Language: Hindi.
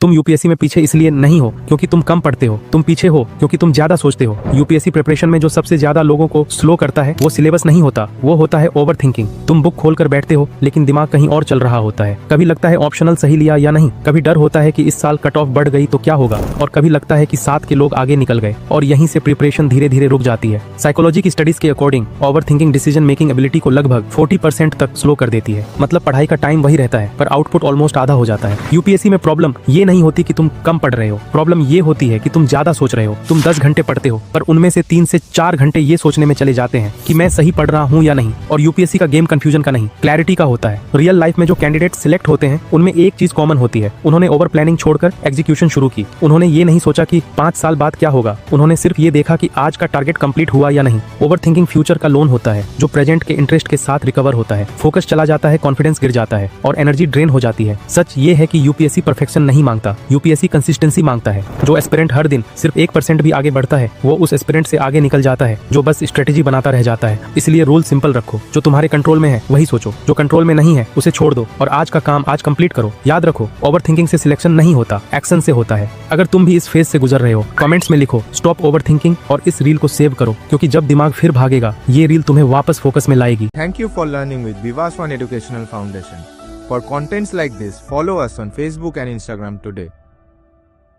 तुम यूपीएससी में पीछे इसलिए नहीं हो क्योंकि तुम कम पढ़ते हो, तुम पीछे हो क्योंकि तुम ज्यादा सोचते हो। यूपीएससी प्रिपरेशन में जो सबसे ज्यादा लोगों को स्लो करता है वो सिलेबस नहीं होता, वो होता है ओवर थिंकिंग। तुम बुक खोलकर बैठते हो लेकिन दिमाग कहीं और चल रहा होता है। कभी लगता है ऑप्शनल सही लिया या नहीं, कभी डर होता है कि इस साल कट ऑफ बढ़ गई तो क्या होगा, और कभी लगता है कि साथ के लोग आगे निकल गए, और यहीं से प्रिपरेशन धीरे धीरे रुक जाती है। साइकोलॉजी की स्टडीज के according over thinking decision making ability को लगभग 40% तक स्लो कर देती है। मतलब पढ़ाई का टाइम वही रहता है पर आउटपुट ऑलमोस्ट आधा हो जाता है। यूपीएससी में प्रॉब्लम ये नहीं होती कि तुम कम पढ़ रहे हो, प्रॉब्लम ये होती है कि तुम ज्यादा सोच रहे हो। तुम 10 घंटे पढ़ते हो पर उनमें से 3 से 4 घंटे ये सोचने में चले जाते हैं कि मैं सही पढ़ रहा हूँ या नहीं। और यूपीएससी का गेम कंफ्यूजन का नहीं, क्लैरिटी का होता है। रियल लाइफ में जो कैंडिडेट सिलेक्ट होते हैं उनमें एक चीज कॉमन होती है, उन्होंने ओवर प्लानिंग छोड़कर एग्जीक्यूशन शुरू की। उन्होंने ये नहीं सोचा कि 5 साल बाद क्या होगा, उन्होंने सिर्फ ये देखा कि आज का टारगेट कंप्लीट हुआ या नहीं। ओवर थिंकिंग फ्यूचर का लोन होता है जो प्रेजेंट के इंटरेस्ट के साथ रिकवर होता है। फोकस चला जाता है, कॉन्फिडेंस गिर जाता है और एनर्जी ड्रेन हो जाती है। सच ये है कि यूपीएससी परफेक्शन नहीं मांगता, यूपीएससी कंसिस्टेंसी मांगता है। जो एस्पिरेंट हर दिन सिर्फ 1% भी आगे बढ़ता है वो उस एस्पिरेंट से आगे निकल जाता है जो बस स्ट्रेटेजी बनाता रह जाता है। इसलिए रूल सिंपल रखो, जो तुम्हारे कंट्रोल में है वही सोचो, जो कंट्रोल में नहीं है उसे छोड़ दो और आज का काम आज कंप्लीट करो। याद रखो, ओवर थिंकिंग से सिलेक्शन नहीं होता, एक्शन से होता है। अगर तुम भी इस फेज से गुजर रहे हो कमेंट्स में लिखो स्टॉप ओवर थिंकिंग और इस रील को सेव करो, क्योंकि जब दिमाग फिर भागेगा ये रील तुम्हें वापस फोकस में लाएगी। Thank you for learning with Vivas One Educational Foundation. For contents like this, follow us on Facebook and Instagram today.